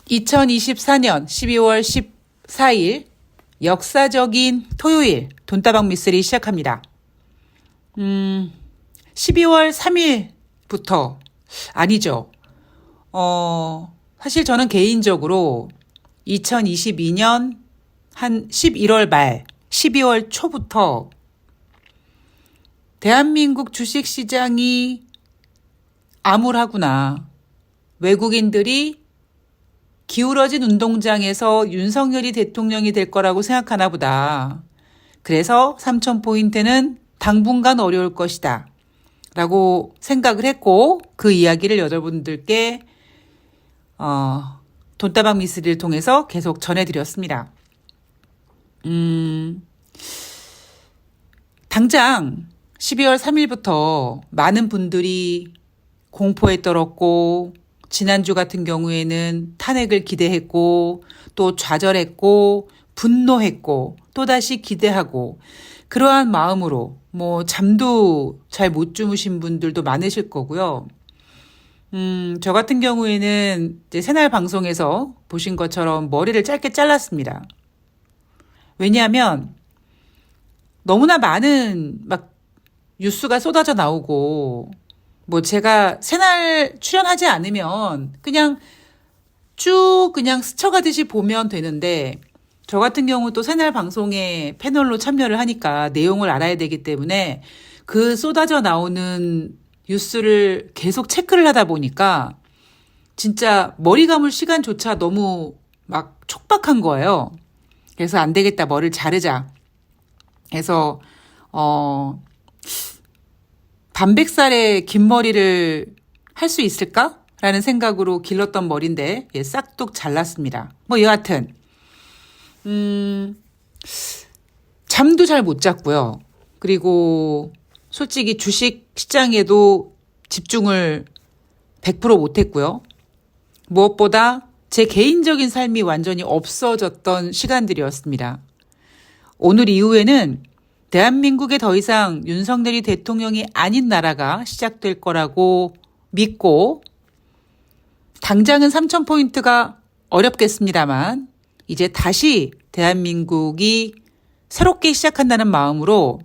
2024년 12월 14일 역사적인 토요일 돈다방 미쓰리 시작합니다. 12월 3일부터 아니죠. 사실 저는 개인적으로 2022년 한 11월 말 12월 초부터 대한민국 주식시장이 암울하구나. 외국인들이 기울어진 운동장에서 윤석열이 대통령이 될 거라고 생각하나 보다. 그래서 3,000포인트는 당분간 어려울 것이다. 라고 생각을 했고 그 이야기를 여러분들께 돈다방 미쓰리를 통해서 계속 전해드렸습니다. 당장 12월 3일부터 많은 분들이 공포에 떨었고 지난주 같은 경우에는 탄핵을 기대했고 또 좌절했고 분노했고 또다시 기대하고 그러한 마음으로 잠도 잘 못 주무신 분들도 많으실 거고요. 저 같은 경우에는 이제 새날 방송에서 보신 것처럼 머리를 짧게 잘랐습니다. 왜냐하면 너무나 많은 뉴스가 쏟아져 나오고 제가 새날 출연하지 않으면 그냥 스쳐가듯이 보면 되는데 저 같은 경우 또 새날 방송에 패널로 참여를 하니까 내용을 알아야 되기 때문에 그 쏟아져 나오는 뉴스를 계속 체크를 하다 보니까 진짜 머리 감을 시간조차 너무 촉박한 거예요. 그래서 안 되겠다, 머리를 자르자. 해서 반백살의 긴 머리를 할 수 있을까? 라는 생각으로 길렀던 머리인데 싹둑 잘랐습니다. 여하튼 잠도 잘 못 잤고요. 그리고 솔직히 주식 시장에도 집중을 100% 못했고요. 무엇보다 제 개인적인 삶이 완전히 없어졌던 시간들이었습니다. 오늘 이후에는 대한민국에 더 이상 윤석열이 대통령이 아닌 나라가 시작될 거라고 믿고 당장은 3,000포인트가 어렵겠습니다만 이제 다시 대한민국이 새롭게 시작한다는 마음으로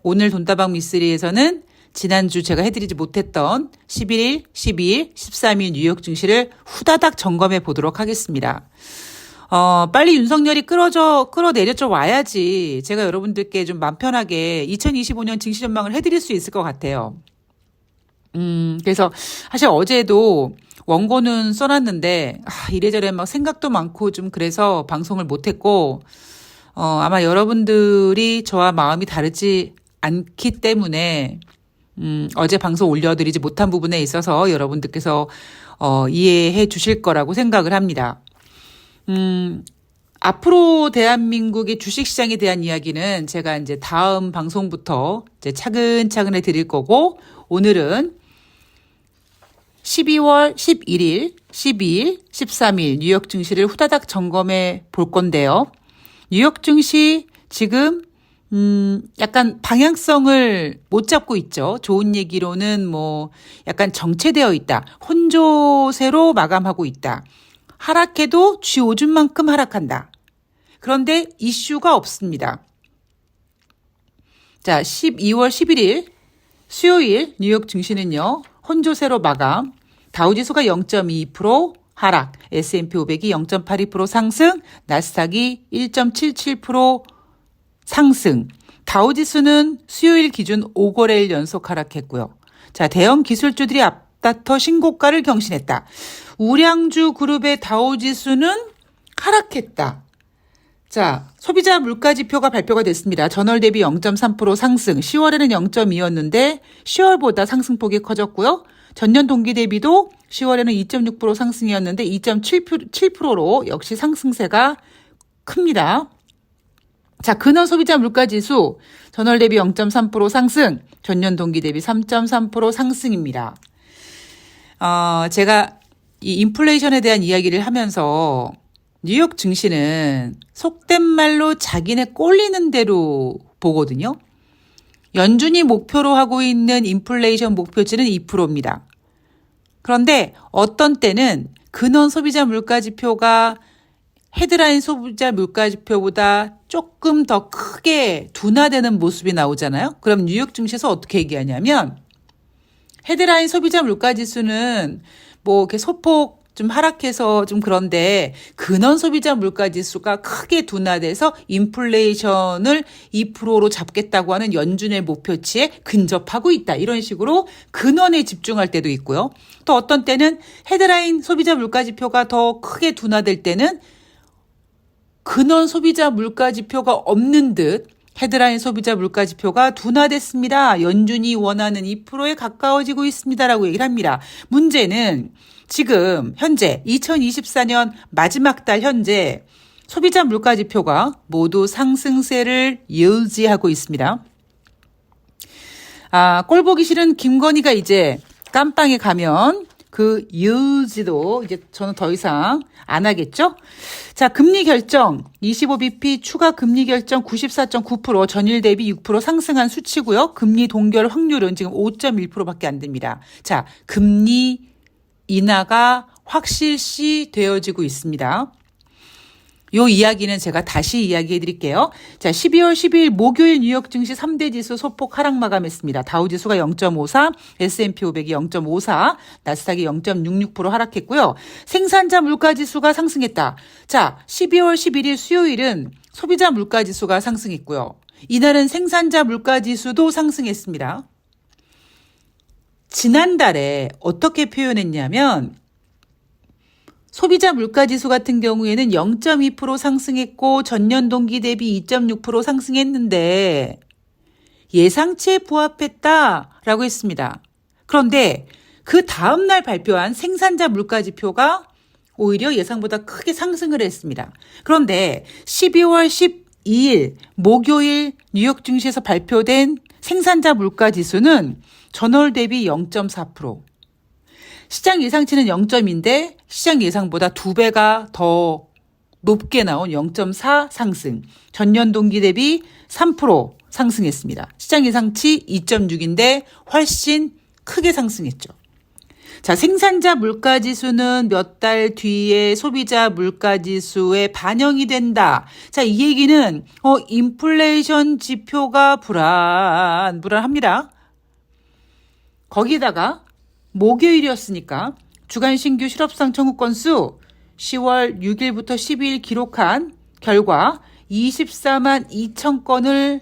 오늘 돈다방 미쓰리에서는 지난주 제가 해드리지 못했던 11일, 12일, 13일 뉴욕 증시를 후다닥 점검해 보도록 하겠습니다. 빨리 윤석열이 끌어내려져 와야지 제가 여러분들께 좀 마음 편하게 2025년 증시 전망을 해드릴 수 있을 것 같아요. 그래서 사실 어제도 원고는 써놨는데 이래저래 생각도 많고 좀 그래서 방송을 못했고 아마 여러분들이 저와 마음이 다르지 않기 때문에 어제 방송 올려드리지 못한 부분에 있어서 여러분들께서 이해해 주실 거라고 생각을 합니다. 앞으로 대한민국의 주식시장에 대한 이야기는 제가 이제 다음 방송부터 이제 차근차근 해드릴 거고 오늘은 12월 11일, 12일, 13일 뉴욕 증시를 후다닥 점검해 볼 건데요. 뉴욕 증시 지금 약간 방향성을 못 잡고 있죠. 좋은 얘기로는 약간 정체되어 있다. 혼조세로 마감하고 있다. 하락해도 G50만큼 하락한다. 그런데 이슈가 없습니다. 자, 12월 11일 수요일 뉴욕 증시는요. 혼조세로 마감. 다우지수가 0.2% 하락, S&P 500이 0.82% 상승, 나스닥이 1.77% 상승. 다우지수는 수요일 기준 5거래일 연속 하락했고요. 자, 대형 기술주들이 앞다퉈 신고가를 경신했다. 우량주 그룹의 다우지수는 하락했다. 자, 소비자 물가지표가 발표가 됐습니다. 전월 대비 0.3% 상승, 10월에는 0.2였는데 10월보다 상승폭이 커졌고요. 전년 동기 대비도 10월에는 2.6% 상승이었는데 2.7%로 역시 상승세가 큽니다. 자, 근원 소비자 물가지수 전월 대비 0.3% 상승, 전년 동기 대비 3.3% 상승입니다. 제가 이 인플레이션에 대한 이야기를 하면서 뉴욕 증시는 속된 말로 자기네 꼴리는 대로 보거든요. 연준이 목표로 하고 있는 인플레이션 목표치는 2%입니다. 그런데 어떤 때는 근원 소비자 물가지표가 헤드라인 소비자 물가지표보다 조금 더 크게 둔화되는 모습이 나오잖아요. 그럼 뉴욕 증시에서 어떻게 얘기하냐면 헤드라인 소비자 물가지수는 뭐 이렇게 소폭 좀 하락해서 좀 그런데 근원 소비자 물가지수가 크게 둔화돼서 인플레이션을 2%로 잡겠다고 하는 연준의 목표치에 근접하고 있다. 이런 식으로 근원에 집중할 때도 있고요. 또 어떤 때는 헤드라인 소비자 물가지표가 더 크게 둔화될 때는 근원 소비자 물가지표가 없는 듯 헤드라인 소비자 물가지표가 둔화됐습니다. 연준이 원하는 2%에 가까워지고 있습니다라고 얘기를 합니다. 문제는 지금 현재 2024년 마지막 달 현재 소비자 물가지표가 모두 상승세를 유지하고 있습니다. 꼴 보기 싫은 김건희가 이제 깜빵에 가면 그 유지도 이제 저는 더 이상 안 하겠죠? 자, 금리 결정 25bp 추가 금리 결정 94.9% 전일 대비 6% 상승한 수치고요. 금리 동결 확률은 지금 5.1%밖에 안 됩니다. 자, 금리 인하가 확실시 되어지고 있습니다. 요 이야기는 제가 다시 이야기해 드릴게요. 자, 12월 12일 목요일 뉴욕 증시 3대 지수 소폭 하락 마감했습니다. 다우지수가 0.54, S&P 500이 0.54, 나스닥이 0.66% 하락했고요. 생산자 물가지수가 상승했다. 자, 12월 11일 수요일은 소비자 물가지수가 상승했고요. 이날은 생산자 물가지수도 상승했습니다. 지난달에 어떻게 표현했냐면 소비자 물가지수 같은 경우에는 0.2% 상승했고 전년 동기 대비 2.6% 상승했는데 예상치에 부합했다라고 했습니다. 그런데 그 다음날 발표한 생산자 물가지표가 오히려 예상보다 크게 상승을 했습니다. 그런데 12월 12일 목요일 뉴욕 증시에서 발표된 생산자 물가지수는 전월 대비 0.4%. 시장 예상치는 0점인데 시장 예상보다 2배가 더 높게 나온 0.4 상승. 전년 동기 대비 3% 상승했습니다. 시장 예상치 2.6인데 훨씬 크게 상승했죠. 자, 생산자 물가지수는 몇 달 뒤에 소비자 물가지수에 반영이 된다. 자, 이 얘기는 인플레이션 지표가 불안합니다. 거기다가 목요일이었으니까 주간 신규 실업상 청구 건수 10월 6일부터 12일 기록한 결과 24만 2천 건을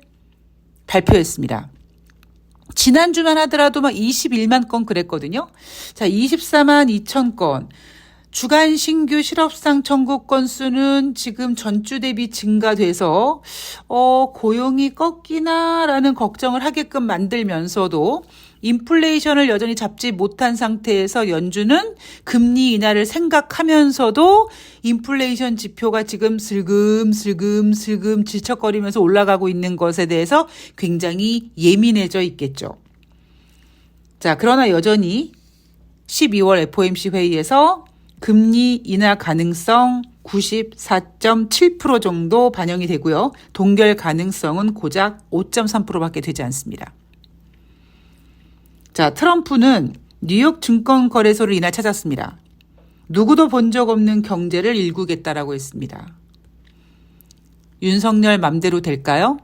발표했습니다. 지난주만 하더라도 막 21만 건 그랬거든요. 자, 24만 2천 건. 주간 신규 실업상 청구 건수는 지금 전주 대비 증가돼서 고용이 꺾이나라는 걱정을 하게끔 만들면서도 인플레이션을 여전히 잡지 못한 상태에서 연준은 금리 인하를 생각하면서도 인플레이션 지표가 지금 슬금슬금 질척거리면서 올라가고 있는 것에 대해서 굉장히 예민해져 있겠죠. 자, 그러나 여전히 12월 FOMC 회의에서 금리 인하 가능성 94.7% 정도 반영이 되고요. 동결 가능성은 고작 5.3%밖에 되지 않습니다. 자, 트럼프는 뉴욕 증권거래소를 이날 찾았습니다. 누구도 본 적 없는 경제를 일구겠다라고 했습니다. 윤석열 맘대로 될까요?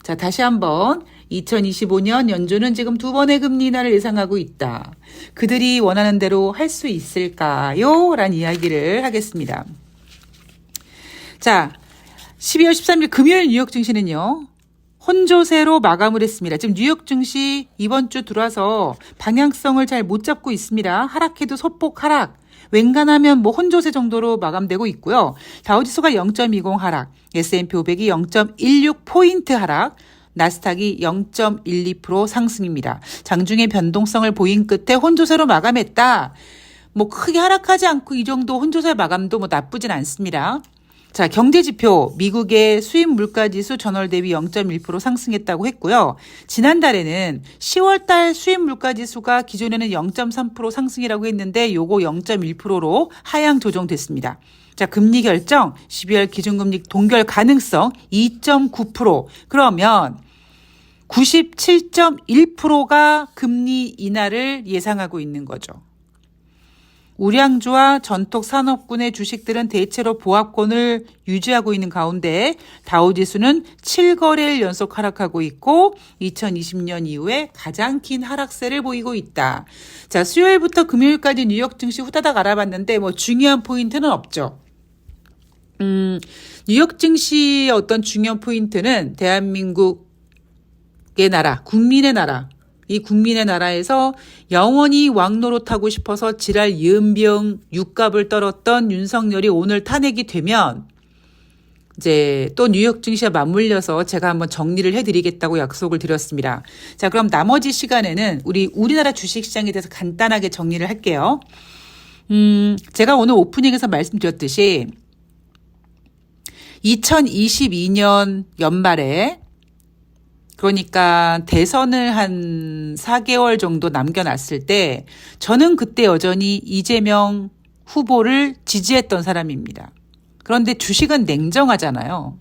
자, 다시 한번 2025년 연준은 지금 2번의 금리 인하를 예상하고 있다. 그들이 원하는 대로 할 수 있을까요? 라는 이야기를 하겠습니다. 자, 12월 13일 금요일 뉴욕 증시는요. 혼조세로 마감을 했습니다. 지금 뉴욕 증시 이번 주 들어와서 방향성을 잘 못 잡고 있습니다. 하락해도 소폭 하락. 웬간하면 뭐 혼조세 정도로 마감되고 있고요. 다우지수가 0.20 하락, S&P 500이 0.16포인트 하락, 나스닥이 0.12% 상승입니다. 장중에 변동성을 보인 끝에 혼조세로 마감했다. 뭐 크게 하락하지 않고 이 정도 혼조세 마감도 뭐 나쁘진 않습니다. 자, 경제지표 미국의 수입 물가지수 전월 대비 0.1% 상승했다고 했고요. 지난달에는 10월달 수입 물가지수가 기존에는 0.3% 상승이라고 했는데 요거 0.1%로 하향 조정됐습니다. 자, 금리 결정 12월 기준금리 동결 가능성 2.9%. 그러면 97.1%가 금리 인하를 예상하고 있는 거죠. 우량주와 전통산업군의 주식들은 대체로 보합권을 유지하고 있는 가운데 다우지수는 7거래일 연속 하락하고 있고 2020년 이후에 가장 긴 하락세를 보이고 있다. 자, 수요일부터 금요일까지 뉴욕 증시 후다닥 알아봤는데 뭐 중요한 포인트는 없죠. 뉴욕 증시의 어떤 중요한 포인트는 대한민국의 나라, 국민의 나라, 이 국민의 나라에서 영원히 왕노릇하고 싶어서 지랄 예은병 육갑을 떨었던 윤석열이 오늘 탄핵이 되면 이제 또 뉴욕 증시와 맞물려서 제가 한번 정리를 해드리겠다고 약속을 드렸습니다. 자, 그럼 나머지 시간에는 우리나라 주식시장에 대해서 간단하게 정리를 할게요. 제가 오늘 오프닝에서 말씀드렸듯이 2022년 연말에 그러니까 대선을 한 4개월 정도 남겨놨을 때 저는 그때 여전히 이재명 후보를 지지했던 사람입니다. 그런데 주식은 냉정하잖아요.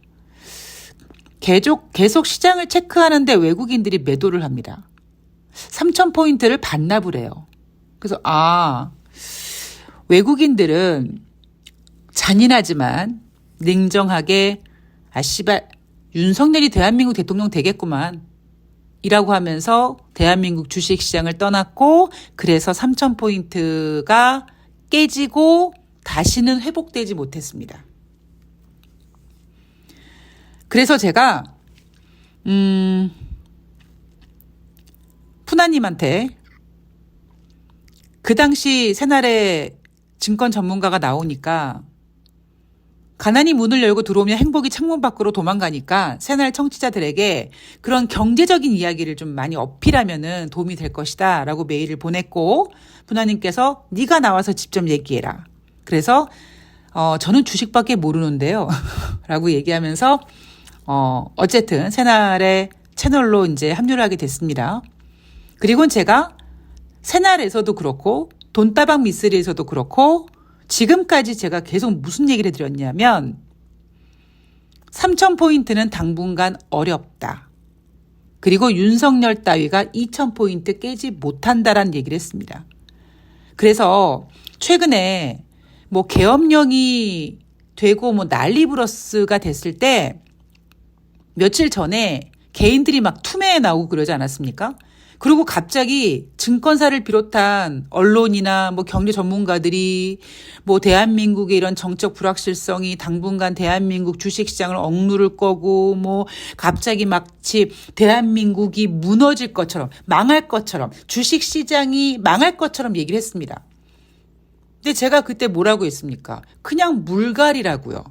계속 시장을 체크하는데 외국인들이 매도를 합니다. 3,000포인트를 반납을 해요. 그래서 외국인들은 잔인하지만 냉정하게 씨발 윤석열이 대한민국 대통령 되겠구만 이라고 하면서 대한민국 주식시장을 떠났고 그래서 3,000포인트가 깨지고 다시는 회복되지 못했습니다. 그래서 제가 푸나님한테 그 당시 새날에 증권 전문가가 나오니까 가난이 문을 열고 들어오면 행복이 창문 밖으로 도망가니까 새날 청취자들에게 그런 경제적인 이야기를 좀 많이 어필하면은 도움이 될 것이다 라고 메일을 보냈고 푸나님께서 네가 나와서 직접 얘기해라. 그래서 저는 주식밖에 모르는데요 라고 얘기하면서 어쨌든 새날의 채널로 이제 합류를 하게 됐습니다. 그리고 제가 새날에서도 그렇고 돈다방 미쓰리에서도 그렇고 지금까지 제가 계속 무슨 얘기를 해드렸냐면 3,000포인트는 당분간 어렵다. 그리고 윤석열 따위가 2,000포인트 깨지 못한다라는 얘기를 했습니다. 그래서 최근에 뭐 계엄령이 되고 뭐 난리브러스가 됐을 때 며칠 전에 개인들이 막 투매에 나오고 그러지 않았습니까? 그리고 갑자기 증권사를 비롯한 언론이나 뭐 경제 전문가들이 뭐 대한민국의 이런 정책 불확실성이 당분간 대한민국 주식시장을 억누를 거고 뭐 갑자기 마치 대한민국이 무너질 것처럼 망할 것처럼 주식시장이 망할 것처럼 얘기를 했습니다. 근데 제가 그때 뭐라고 했습니까? 그냥 물갈이라고요.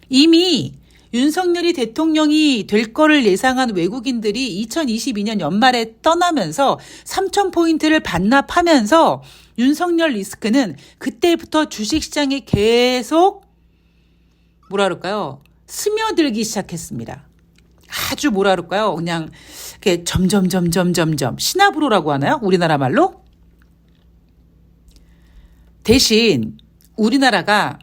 이미 윤석열이 대통령이 될 거를 예상한 외국인들이 2022년 연말에 떠나면서 3,000포인트를 반납하면서 윤석열 리스크는 그때부터 주식시장에 계속 뭐라 그럴까요? 스며들기 시작했습니다. 아주 뭐라 그럴까요? 그냥 이렇게 점점 시나브로라고 하나요? 우리나라 말로? 대신 우리나라가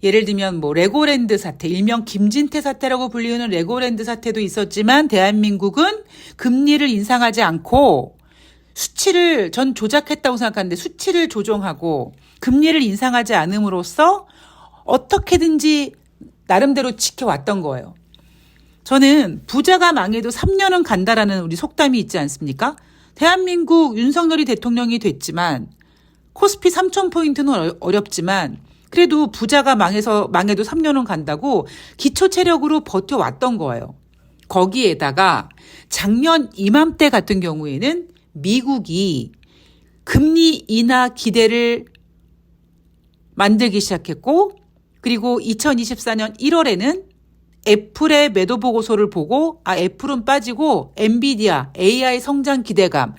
예를 들면 뭐 레고랜드 사태, 일명 김진태 사태라고 불리는 레고랜드 사태도 있었지만 대한민국은 금리를 인상하지 않고 수치를 전 조작했다고 생각하는데 수치를 조정하고 금리를 인상하지 않음으로써 어떻게든지 나름대로 지켜왔던 거예요. 저는 부자가 망해도 3년은 간다라는 우리 속담이 있지 않습니까? 대한민국 윤석열이 대통령이 됐지만 코스피 3,000포인트는 어렵지만 그래도 부자가 망해도 3년은 간다고 기초 체력으로 버텨왔던 거예요. 거기에다가 작년 이맘때 같은 경우에는 미국이 금리 인하 기대를 만들기 시작했고 그리고 2024년 1월에는 애플의 매도 보고서를 보고 애플은 빠지고 엔비디아, AI 성장 기대감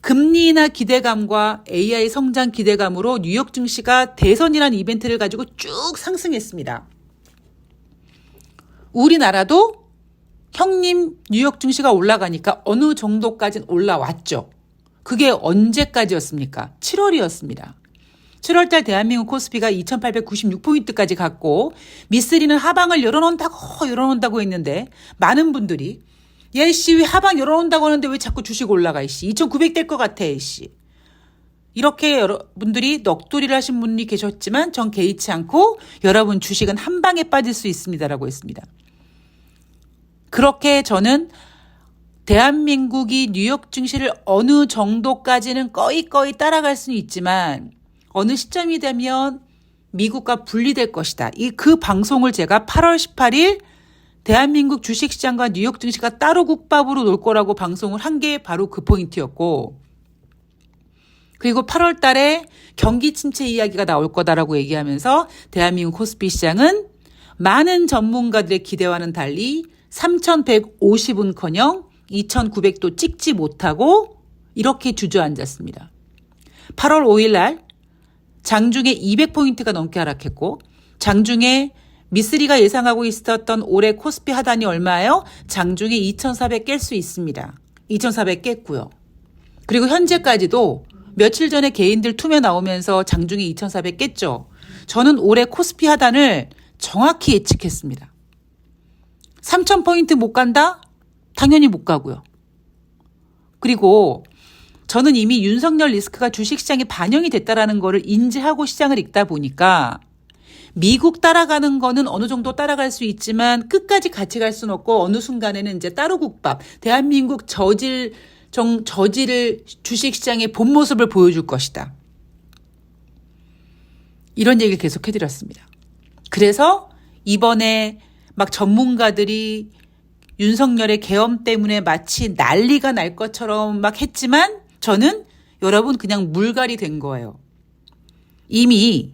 금리 인하 기대감과 AI 성장 기대감으로 뉴욕 증시가 대선이라는 이벤트를 가지고 쭉 상승했습니다. 우리나라도 형님 뉴욕 증시가 올라가니까 어느 정도까지는 올라왔죠. 그게 언제까지였습니까? 7월이었습니다. 7월달 대한민국 코스피가 2,896포인트까지 갔고 미쓰리는 하방을 열어놓는다고 했는데 많은 분들이 야, 이씨, 왜 하방 열어놓는다고 하는데 왜 자꾸 주식 올라가, 이씨. 2,900 될 것 같아, 이씨. 이렇게 여러분들이 넋두리를 하신 분이 계셨지만 전 개의치 않고 여러분 주식은 한 방에 빠질 수 있습니다라고 했습니다. 그렇게 저는 대한민국이 뉴욕 증시를 어느 정도까지는 꺼이꺼이 따라갈 수는 있지만 어느 시점이 되면 미국과 분리될 것이다. 그 방송을 제가 8월 18일 대한민국 주식시장과 뉴욕 증시가 따로 국밥으로 놀 거라고 방송을 한 게 바로 그 포인트였고, 그리고 8월 달에 경기 침체 이야기가 나올 거다라고 얘기하면서 대한민국 코스피 시장은 많은 전문가들의 기대와는 달리 3,150은커녕 2,900도 찍지 못하고 이렇게 주저앉았습니다. 8월 5일 날 장중에 200포인트가 넘게 하락했고, 장중에 미쓰리가 예상하고 있었던 올해 코스피 하단이 얼마예요? 장중에 2,400 깰 수 있습니다. 2,400 깼고요. 그리고 현재까지도 며칠 전에 개인들 투매 나오면서 장중에 2,400 깼죠. 저는 올해 코스피 하단을 정확히 예측했습니다. 3,000포인트 못 간다? 당연히 못 가고요. 그리고 저는 이미 윤석열 리스크가 주식시장에 반영이 됐다라는 거를 인지하고 시장을 읽다 보니까 미국 따라가는 거는 어느 정도 따라갈 수 있지만 끝까지 같이 갈 수는 없고 어느 순간에는 이제 따로 국밥, 대한민국 저지를 주식시장의 본 모습을 보여줄 것이다. 이런 얘기를 계속 해드렸습니다. 그래서 이번에 막 전문가들이 윤석열의 계엄 때문에 마치 난리가 날 것처럼 막 했지만 저는 여러분 그냥 물갈이 된 거예요. 이미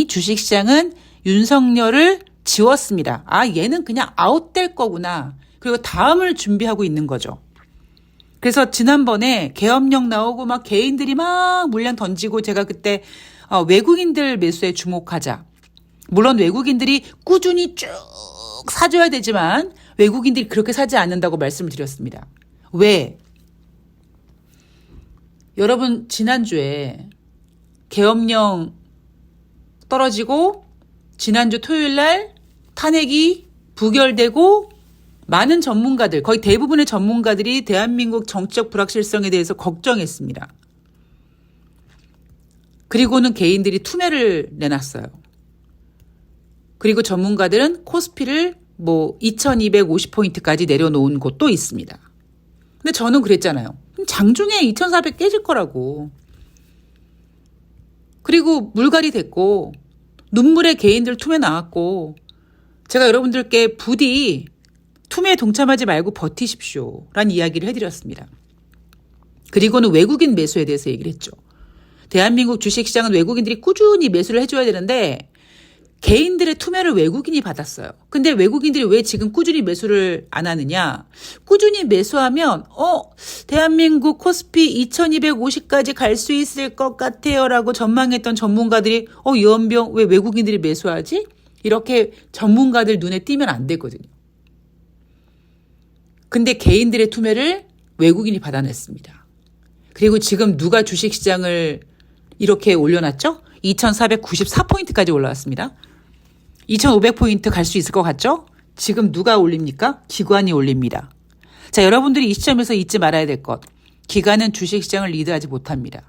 주식시장은 윤석열을 지웠습니다. 아, 얘는 그냥 아웃될 거구나. 그리고 다음을 준비하고 있는 거죠. 그래서 지난번에 계엄령 나오고 막 개인들이 막 물량 던지고 제가 그때 외국인들 매수에 주목하자. 물론 외국인들이 꾸준히 쭉 사줘야 되지만 외국인들이 그렇게 사지 않는다고 말씀을 드렸습니다. 왜? 여러분 지난주에 계엄령 떨어지고 지난주 토요일 날 탄핵이 부결되고 많은 전문가들, 거의 대부분의 전문가들이 대한민국 정치적 불확실성에 대해서 걱정했습니다. 그리고는 개인들이 투매를 내놨어요. 그리고 전문가들은 코스피를 2250포인트까지 내려놓은 곳도 있습니다. 근데 저는 그랬잖아요. 장중에 2400 깨질 거라고. 그리고 물갈이 됐고 눈물의 개인들 투매 나왔고 제가 여러분들께 부디 투매에 동참하지 말고 버티십시오 라는 이야기를 해드렸습니다. 그리고는 외국인 매수에 대해서 얘기를 했죠. 대한민국 주식시장은 외국인들이 꾸준히 매수를 해줘야 되는데 개인들의 투매를 외국인이 받았어요. 근데 외국인들이 왜 지금 꾸준히 매수를 안 하느냐? 꾸준히 매수하면 대한민국 코스피 2250까지 갈 수 있을 것 같아요 라고 전망했던 전문가들이 이원병 왜 외국인들이 매수하지? 이렇게 전문가들 눈에 띄면 안 되거든요. 근데 개인들의 투매를 외국인이 받아냈습니다. 그리고 지금 누가 주식시장을 이렇게 올려놨죠? 2494포인트까지 올라왔습니다. 2500포인트 갈 수 있을 것 같죠? 지금 누가 올립니까? 기관이 올립니다. 자, 여러분들이 이 시점에서 잊지 말아야 될 것. 기관은 주식시장을 리드하지 못합니다.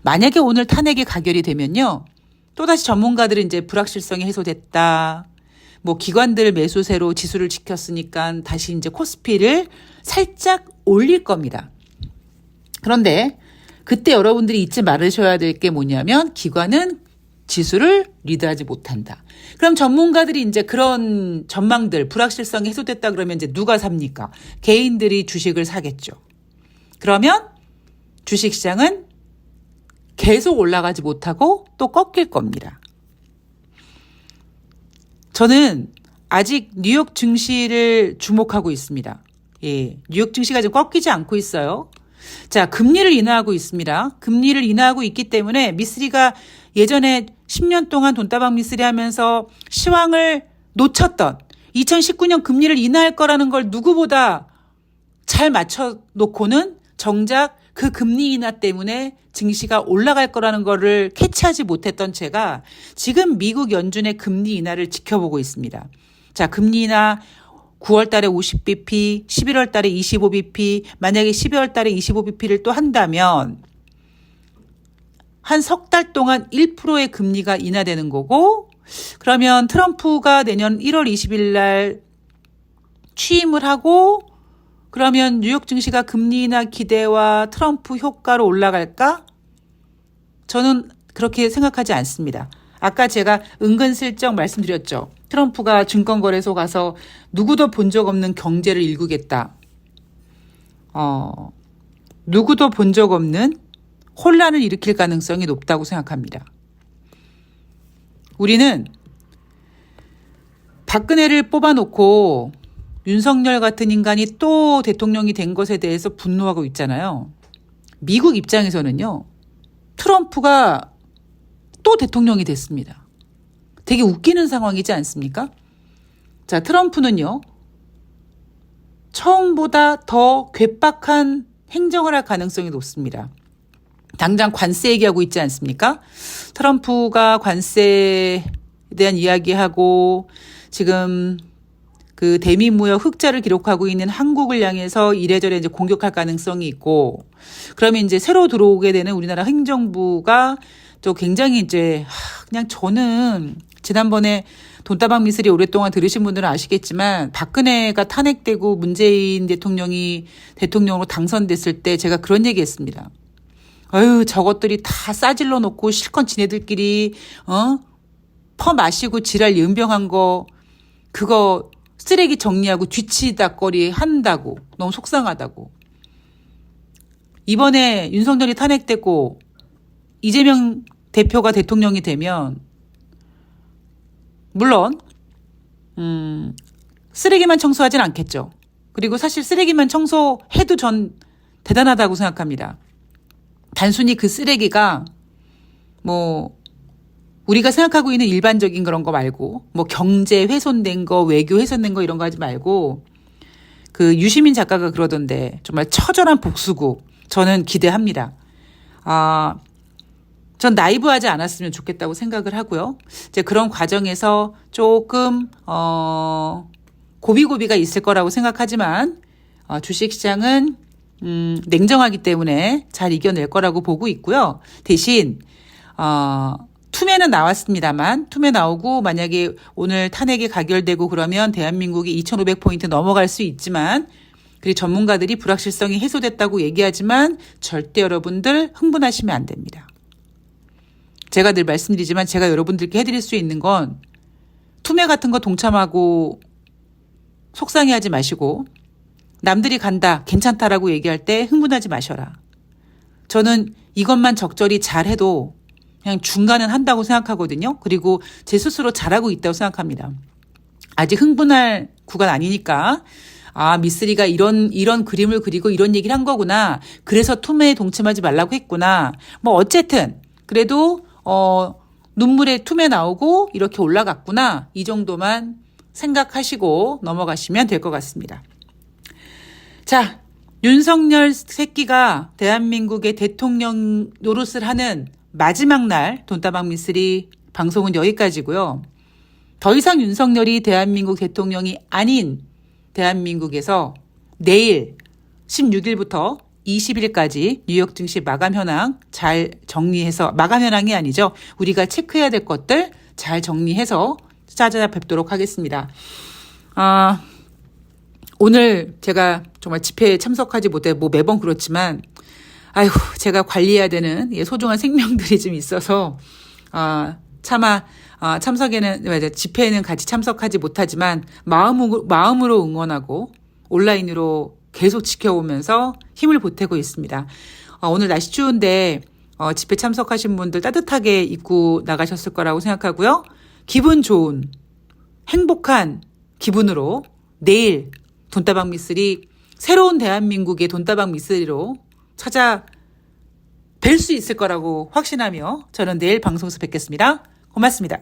만약에 오늘 탄핵이 가결이 되면요. 또다시 전문가들은 이제 불확실성이 해소됐다. 기관들 매수세로 지수를 지켰으니까 다시 이제 코스피를 살짝 올릴 겁니다. 그런데 그때 여러분들이 잊지 말으셔야 될 게 뭐냐면 기관은 지수를 리드하지 못한다. 그럼 전문가들이 이제 그런 전망들, 불확실성이 해소됐다 그러면 이제 누가 삽니까? 개인들이 주식을 사겠죠. 그러면 주식시장은 계속 올라가지 못하고 또 꺾일 겁니다. 저는 아직 뉴욕 증시를 주목하고 있습니다. 예, 뉴욕 증시가 지금 꺾이지 않고 있어요. 자, 금리를 인하하고 있습니다. 금리를 인하하고 있기 때문에 미쓰리가 예전에 10년 동안 돈다방 미쓰리 하면서 시황을 놓쳤던 2019년 금리를 인하할 거라는 걸 누구보다 잘 맞춰놓고는 정작 그 금리 인하 때문에 증시가 올라갈 거라는 거를 캐치하지 못했던 제가 지금 미국 연준의 금리 인하를 지켜보고 있습니다. 자, 금리 인하 9월 달에 50bp, 11월 달에 25bp, 만약에 12월 달에 25bp를 또 한다면 한 석 달 동안 1%의 금리가 인하되는 거고, 그러면 트럼프가 내년 1월 20일 날 취임을 하고, 그러면 뉴욕 증시가 금리 인하 기대와 트럼프 효과로 올라갈까? 저는 그렇게 생각하지 않습니다. 아까 제가 은근슬쩍 말씀드렸죠. 트럼프가 증권거래소 가서 누구도 본 적 없는 경제를 일구겠다. 누구도 본 적 없는 혼란을 일으킬 가능성이 높다고 생각합니다. 우리는 박근혜를 뽑아놓고 윤석열 같은 인간이 또 대통령이 된 것에 대해서 분노하고 있잖아요. 미국 입장에서는요, 트럼프가 또 대통령이 됐습니다. 되게 웃기는 상황이지 않습니까? 자, 트럼프는요, 처음보다 더 괴팍한 행정을 할 가능성이 높습니다. 당장 관세 얘기하고 있지 않습니까? 트럼프가 관세에 대한 이야기하고 지금 그 대미무역 흑자를 기록하고 있는 한국을 향해서 이래저래 이제 공격할 가능성이 있고, 그러면 이제 새로 들어오게 되는 우리나라 행정부가 또 굉장히 이제 그냥 저는 지난번에 돈다방 미스리 오랫동안 들으신 분들은 아시겠지만 박근혜가 탄핵되고 문재인 대통령이 대통령으로 당선됐을 때 제가 그런 얘기했습니다. 아유, 저것들이 다 싸질러 놓고 실컷 지네들끼리 퍼 마시고 지랄 연병한 거 그거 쓰레기 정리하고 뒤치다거리 한다고 너무 속상하다고. 이번에 윤석열이 탄핵되고 이재명 대표가 대통령이 되면 물론 쓰레기만 청소하진 않겠죠. 그리고 사실 쓰레기만 청소해도 전 대단하다고 생각합니다. 단순히 그 쓰레기가 뭐 우리가 생각하고 있는 일반적인 그런 거 말고 뭐 경제 훼손된 거, 외교 훼손된 거 이런 거 하지 말고 그 유시민 작가가 그러던데 정말 처절한 복수국 저는 기대합니다. 전 나이브하지 않았으면 좋겠다고 생각을 하고요. 이제 그런 과정에서 조금 고비고비가 있을 거라고 생각하지만 주식시장은 냉정하기 때문에 잘 이겨낼 거라고 보고 있고요. 대신 투매는 나왔습니다만 투매 나오고 만약에 오늘 탄핵이 가결되고 그러면 대한민국이 2,500포인트 넘어갈 수 있지만 그리고 전문가들이 불확실성이 해소됐다고 얘기하지만 절대 여러분들 흥분하시면 안 됩니다. 제가 늘 말씀드리지만 제가 여러분들께 해드릴 수 있는 건 투매 같은 거 동참하고 속상해하지 마시고 남들이 간다, 괜찮다라고 얘기할 때 흥분하지 마셔라. 저는 이것만 적절히 잘해도 그냥 중간은 한다고 생각하거든요. 그리고 제 스스로 잘하고 있다고 생각합니다. 아직 흥분할 구간 아니니까 미쓰리가 이런 그림을 그리고 이런 얘기를 한 거구나. 그래서 투매에 동참하지 말라고 했구나. 뭐 어쨌든 그래도 눈물에 투매 나오고 이렇게 올라갔구나. 이 정도만 생각하시고 넘어가시면 될 것 같습니다. 자, 윤석열 새끼가 대한민국의 대통령 노릇을 하는 마지막 날 돈다방 미쓰리 방송은 여기까지고요. 더 이상 윤석열이 대한민국 대통령이 아닌 대한민국에서 내일 16일부터 20일까지 뉴욕 증시 마감 현황 잘 정리해서 마감 현황이 아니죠. 우리가 체크해야 될 것들 잘 정리해서 찾아뵙도록 하겠습니다. 오늘 제가 정말 집회에 참석하지 못해 뭐 매번 그렇지만 제가 관리해야 되는 소중한 생명들이 좀 있어서 차마 집회에는 같이 참석하지 못하지만 마음으로 응원하고 온라인으로 계속 지켜오면서 힘을 보태고 있습니다. 오늘 날씨 추운데 집회 참석하신 분들 따뜻하게 입고 나가셨을 거라고 생각하고요. 기분 좋은 행복한 기분으로 내일 돈다방 미쓰리 새로운 대한민국의 돈다방 미쓰리로 찾아뵐 수 있을 거라고 확신하며 저는 내일 방송에서 뵙겠습니다. 고맙습니다.